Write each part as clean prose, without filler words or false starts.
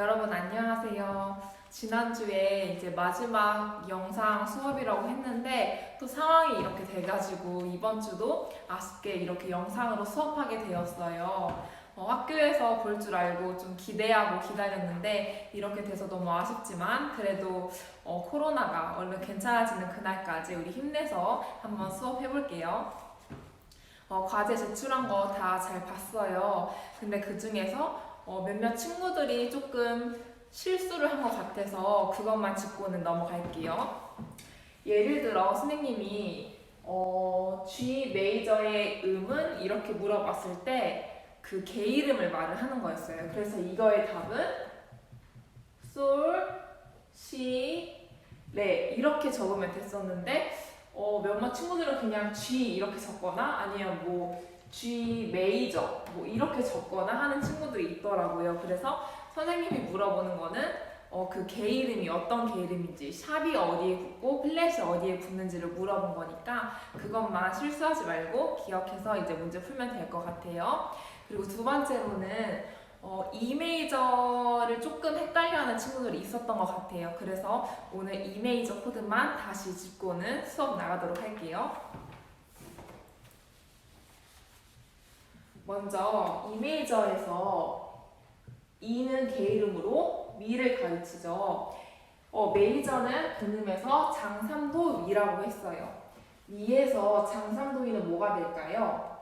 여러분 안녕하세요. 지난주에 이제 마지막 영상 수업이라고 했는데 또 상황이 이렇게 돼가지고 이번 주도 아쉽게 이렇게 영상으로 수업하게 되었어요. 학교에서 볼 줄 알고 좀 기대하고 기다렸는데 이렇게 돼서 너무 아쉽지만 그래도 코로나가 얼른 괜찮아지는 그날까지 우리 힘내서 한번 수업해볼게요. 과제 제출한 거 다 잘 봤어요. 근데 그 중에서 몇몇 친구들이 조금 실수를 한 것 같아서 그것만 짚고는 넘어갈게요. 예를 들어 선생님이 G 메이저의 음은 이렇게 물어봤을 때 그 개 이름을 말을 하는 거였어요. 그래서 이거의 답은 솔, 시, 레 이렇게 적으면 됐었는데 몇몇 친구들은 그냥 G 이렇게 적거나 아니면 뭐 G 메이저 뭐 이렇게 적거나 하는 친구들이 있더라고요. 그래서 선생님이 물어보는 거는 그 개 이름이 어떤 개 이름인지 샵이 어디에 붙고 플랫이 어디에 붙는지를 물어본 거니까 그것만 실수하지 말고 기억해서 이제 문제 풀면 될 것 같아요. 그리고 두 번째로는 E 메이저를 조금 헷갈려하는 친구들이 있었던 것 같아요. 그래서 오늘 E 메이저 코드만 다시 짚고는 수업 나가도록 할게요. 먼저 E 메이저에서 E는 개 이름으로 미를 가르치죠. 메이저는 근음에서 장삼도 위라고 했어요. 미에서 장삼도 위는 뭐가 될까요?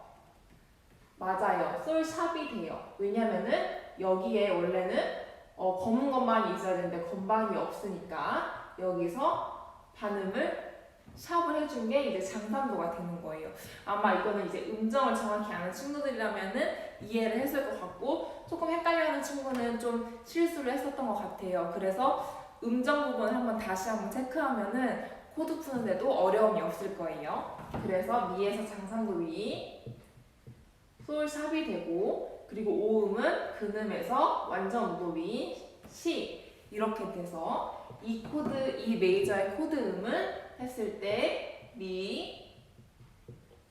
맞아요. 솔샵이 돼요. 왜냐면은 여기에 원래는 검은 것만 있어야 되는데 건반이 없으니까 여기서 반음을 샵을 해준 게 이제 장삼도가 되는 거예요. 아마 이거는 이제 음정을 정확히 아는 친구들이라면은 이해를 했을 것 같고 조금 헷갈려하는 친구는 좀 실수를 했었던 것 같아요. 그래서 음정 부분을 다시 한번 체크하면은 코드 푸는데도 어려움이 없을 거예요. 그래서 미에서 장삼도 위, 솔샵이 되고 그리고 오음은 근음에서 완전 우도 위, 시 이렇게 돼서 이 메이저의 코드 음을 했을 때 미,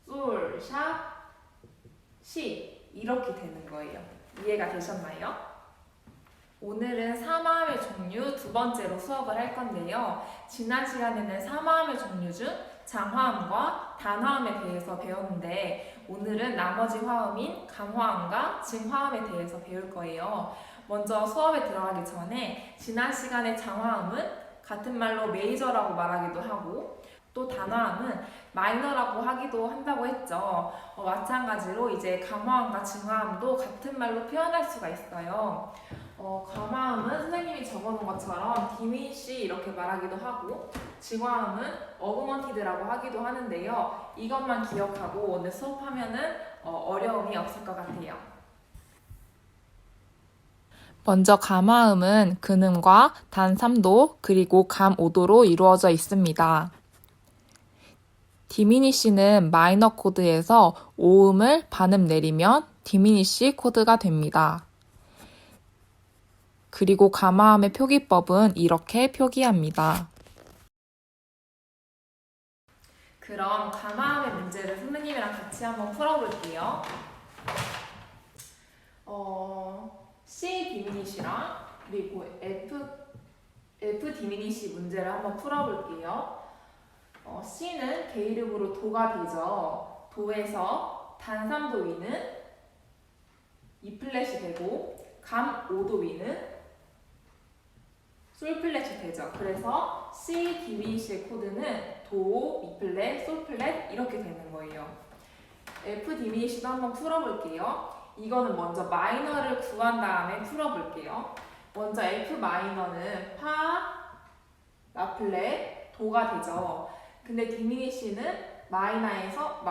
솔, 샵, 시 이렇게 되는 거예요. 이해가 되셨나요? 오늘은 사마음의 종류 두 번째로 수업을 할 건데요. 지난 시간에는 사마음의 종류 중 장화음과 단화음에 대해서 배웠는데 오늘은 나머지 화음인 감화음과 증화음에 대해서 배울 거예요. 먼저 수업에 들어가기 전에 지난 시간에 장화음은 같은 말로 메이저라고 말하기도 하고 또 단화음은 마이너라고 하기도 한다고 했죠. 마찬가지로 이제 감화음과 증화음도 같은 말로 표현할 수가 있어요. 감화음은 선생님이 적어놓은 것처럼 디미시 이렇게 말하기도 하고 증화음은 어그먼티드라고 하기도 하는데요. 이것만 기억하고 오늘 수업하면은 어려움이 없을 것 같아요. 먼저 감화음은 근음과 단 3도 그리고 감 5도로 이루어져 있습니다. 디미니시는 마이너 코드에서 오음을 반음 내리면 디미니시 코드가 됩니다. 그리고 감화음의 표기법은 이렇게 표기합니다. 그럼 감화음의 문제를 선생님이랑 같이 한번 풀어볼게요. C 디미니시랑 그리고 F 디미니시 문제를 한번 풀어볼게요. C는 개 이름으로 도가 되죠. 도에서 단 3도 위는 E 플랫이 되고 감 5도 위는 솔 플랫이 되죠. 그래서 C 디미니시의 코드는 도, E 플랫, 솔 플랫 이렇게 되는 거예요. F 디미니시도 한번 풀어볼게요. 이거는 먼저 마이너를 구한 다음에 풀어볼게요. 먼저 F 마이너는 파, 라 플랫, 도가 되죠. 근데 디미니시는 마이너에서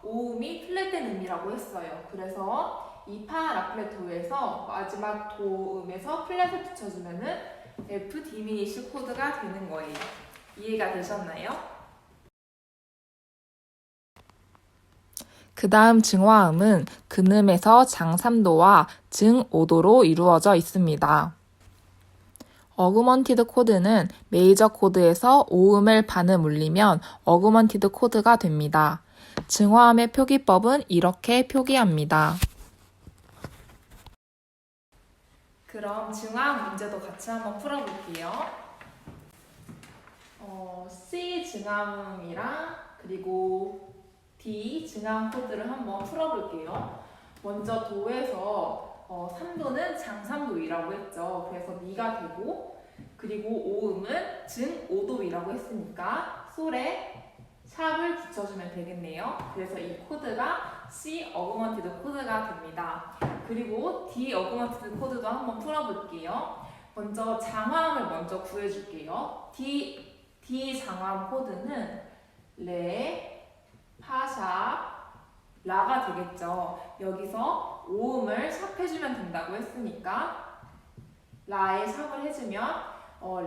오음이 플랫된 음이라고 했어요. 그래서 이 파, 라 플랫, 도에서 마지막 도음에서 플랫을 붙여주면은 F 디미니시 코드가 되는 거예요. 이해가 되셨나요? 그 다음 증화음은 근음에서 장 3도와 증 5도로 이루어져 있습니다. 어그먼티드 코드는 메이저 코드에서 오음을 반음 울리면 어그먼티드 코드가 됩니다. 증화음의 표기법은 이렇게 표기합니다. 그럼 증항 문제도 같이 한번 풀어볼게요. C 증항이랑 그리고 D 증항 코드를 한번 풀어볼게요. 먼저 도에서 3도는 장삼도이라고 했죠. 그래서 미가 되고, 그리고 오음은 증 5도이라고 했으니까 솔에 샵을 붙여주면 되겠네요. 그래서 이 코드가 C 어그먼티드 코드가 됩니다. 그리고 D 어그먼티드 코드도 한번 풀어볼게요. 먼저 장화음을 먼저 구해줄게요. D 장화음 코드는 레, 파샵, 라가 되겠죠. 여기서 오음을 샵해주면 된다고 했으니까 라에 샵을 해주면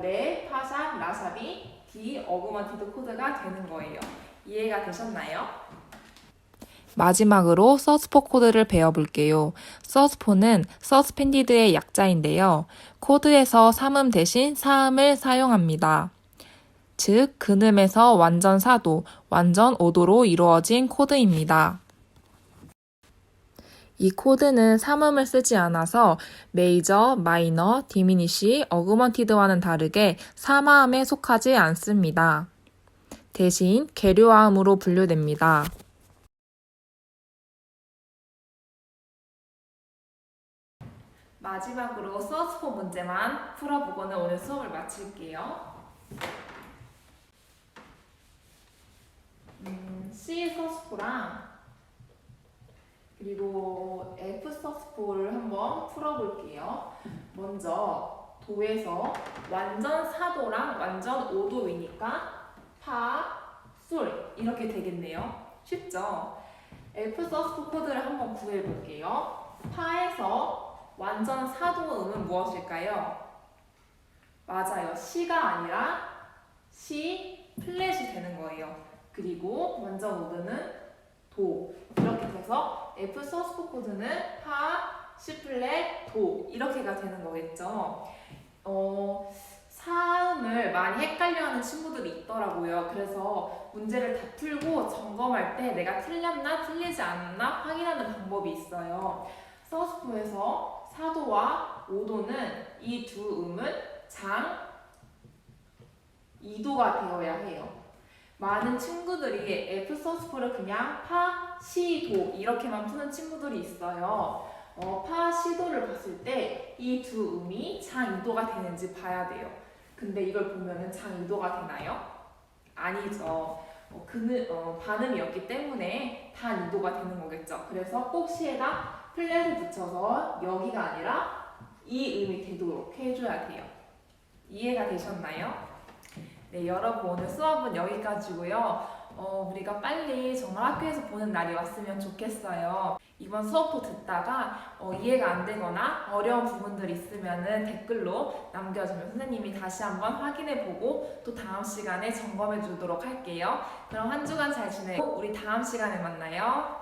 레, 파샵, 라샵이 D 어그먼티드 코드가 되는 거예요. 이해가 되셨나요? 마지막으로 서스포 코드를 배워볼게요. 서스포는 서스펜디드의 약자인데요. 코드에서 3음 대신 4음을 사용합니다. 즉, 근음에서 완전 4도, 완전 5도로 이루어진 코드입니다. 이 코드는 3음을 쓰지 않아서 메이저, 마이너, 디미니시, 어그먼티드와는 다르게 3화음에 속하지 않습니다. 대신 계류화음으로 분류됩니다. 마지막으로 서스포 문제만 풀어보고는 오늘 수업을 마칠게요. C 서스포랑 그리고 F 서스포를 한번 풀어볼게요. 먼저 도에서 완전 4도랑 완전 5도이니까 파, 솔 이렇게 되겠네요. 쉽죠? F 서스포 코드를 한번 구해볼게요. 파에서 완전 4도 음은 무엇일까요? 맞아요. C가 아니라 C 플랫이 되는 거예요. 그리고 완전 5도는 도 이렇게 돼서 F 서스포 코드는 파, C 플랫, 도 이렇게가 되는 거겠죠. 사음을 많이 헷갈려하는 친구들이 있더라고요. 그래서 문제를 다 풀고 점검할 때 내가 틀렸나 틀리지 않나 확인하는 방법이 있어요. 서스포에서 4도와 5도는 이 두 음은 장 2도가 되어야 해요. 많은 친구들이 F 서스포를 그냥 파, 시, 도 이렇게만 푸는 친구들이 있어요. 파, 시, 도를 봤을 때 이 두 음이 장 2도가 되는지 봐야 돼요. 근데 이걸 보면은 장 2도가 되나요? 아니죠. 반음이었기 때문에 단 2도가 되는 거겠죠. 그래서 꼭 시에다 플랫을 붙여서 여기가 아니라 이 음이 되도록 해줘야 돼요. 이해가 되셨나요? 네, 여러분 오늘 수업은 여기까지고요. 우리가 빨리 정말 학교에서 보는 날이 왔으면 좋겠어요. 이번 수업도 듣다가 이해가 안 되거나 어려운 부분들 있으면 댓글로 남겨주면 선생님이 다시 한번 확인해보고 또 다음 시간에 점검해 주도록 할게요. 그럼 한 주간 잘 지내고 우리 다음 시간에 만나요.